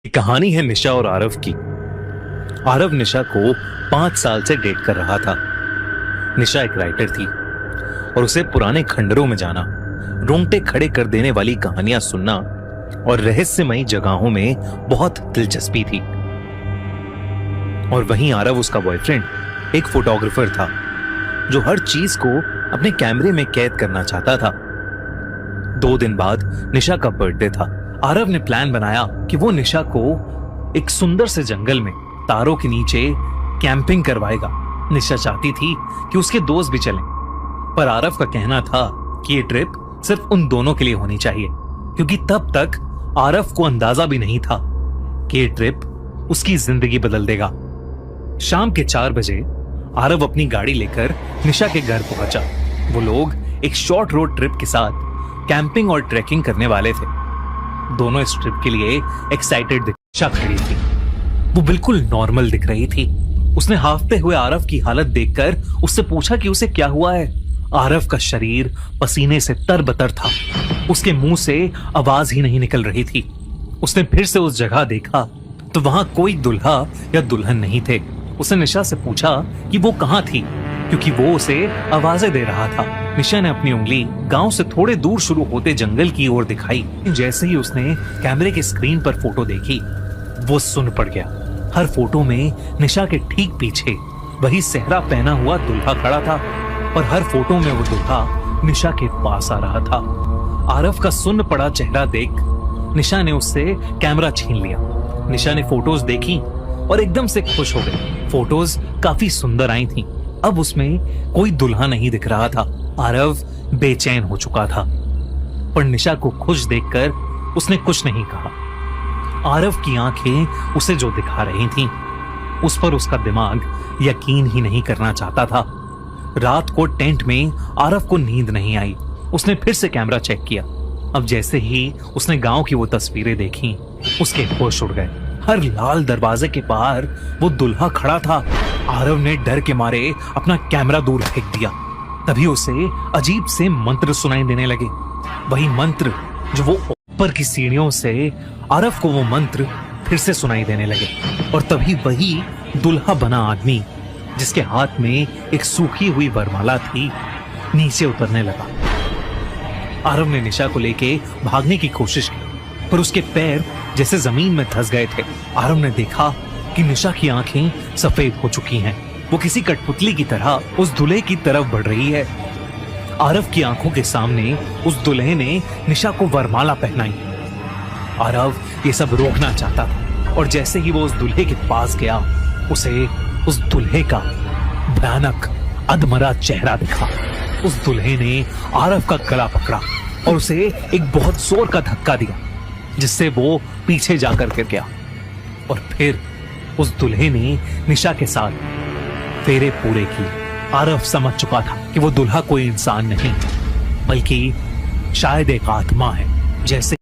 कहानी है निशा और आरव की। आरव निशा को 5 साल से डेट कर रहा था। निशा एक राइटर थी और उसे पुराने खंडरों में जाना, रोंगटे खड़े कर देने वाली कहानियां सुनना और रहस्यमयी जगहों में बहुत दिलचस्पी थी। और वहीं आरव, उसका बॉयफ्रेंड, एक फोटोग्राफर था जो हर चीज को अपने कैमरे में कैद करना चाहता था। 2 दिन बाद निशा का बर्थडे था। आरव ने प्लान बनाया कि वो निशा को एक सुंदर से जंगल में तारों के नीचे कैंपिंग करवाएगा। निशा चाहती थी कि उसके दोस्त भी चलें, पर आरव का कहना था कि ये ट्रिप सिर्फ उन दोनों के लिए होनी चाहिए, क्योंकि तब तक आरव को अंदाजा भी नहीं था कि ये ट्रिप उसकी जिंदगी बदल देगा। शाम के 4 बजे आरव अपनी गाड़ी लेकर निशा के घर पहुंचा। वो लोग एक शॉर्ट रोड ट्रिप के साथ कैंपिंग और ट्रैकिंग करने वाले थे। दोनों इस ट्रिप के लिए एक्साइटेड निशा खड़ी थी। वो बिल्कुल नॉर्मल दिख रही थी। उसने हाफते हुए आरव की हालत देखकर उससे पूछा कि उसे क्या हुआ है। आरव का शरीर पसीने से तरबतर था। उसके मुंह से आवाज ही नहीं निकल रही थी। उसने फिर से उस जगह देखा तो वहां कोई दुल्हा या दुल्हन नहीं थे। उसने निशा से पूछा कि वो कहां थी, क्योंकि वो उसे आवाजें दे रहा था। निशा ने अपनी उंगली गांव से थोड़े दूर शुरू होते जंगल की ओर दिखाई। जैसे ही उसने कैमरे के स्क्रीन पर फोटो देखी, वो सुन पड़ गया। हर फोटो में निशा के ठीक पीछे वही सेहरा पहना हुआ दुल्हा खड़ा था, और हर फोटो में वो दुल्हा निशा के पास आ रहा था। आरव का सुन्न पड़ा चेहरा देख निशा ने उससे कैमरा छीन लिया। निशा ने फोटोज देखी और एकदम से खुश हो गई। फोटोज काफी सुंदर आई थीं। अब उसमें कोई दुल्हा नहीं दिख रहा था। आरव बेचैन हो चुका था, पर निशा को खुश देखकर उसने कुछ नहीं कहा। आरव की आंखें उसे जो दिखा रही थीं, उस पर उसका दिमाग यकीन ही नहीं करना चाहता था। रात को टेंट में आरव को नींद नहीं आई। उसने फिर से कैमरा चेक किया। अब जैसे ही उसने गांव की वो तस्वीरें देखी, उसके होश उड़ गए। हर लाल दरवाजे के बाहर वो दुल्हा खड़ा था। आरव ने डर के मारे अपना कैमरा दूर फेंक दिया। तभी उसे अजीब से मंत्र सुनाई देने लगे। वही मंत्र जो वो ऊपर की सीढ़ियों से आरव को वो मंत्र फिर से सुनाई देने लगे। और तभी वही दुल्हा बना आदमी, जिसके हाथ में एक सूखी हुई वरमाला थी, नीचे उतरने लगा। आरव ने निशा को लेके भागने की कोशिश की, पर उसके पैर जैसे जमीन में धंस गए थे। आरव ने देखा कि निशा की आंखें सफेद हो चुकी हैं। वो किसी कठपुतली की तरह उस दूल्हे की तरफ बढ़ रही है। आरव की आंखों के सामने उस दूल्हे ने निशा को वरमाला पहनाई। आरव ये सब रोकना चाहता था, और जैसे ही वो उस दूल्हे के पास गया, उसे उस दूल्हे का भयानक अधमरा चेहरा दिखा। उस दूल्हे ने आरव का गला पकड़ा और उसे एक बहुत जोर का धक्का दिया, जिससे वो पीछे जाकर गिर गया। और फिर उस दूल्हे ने निशा के साथ फेरे पूरे किए। आरव समझ चुका था कि वो दूल्हा कोई इंसान नहीं, बल्कि शायद एक आत्मा है। जैसे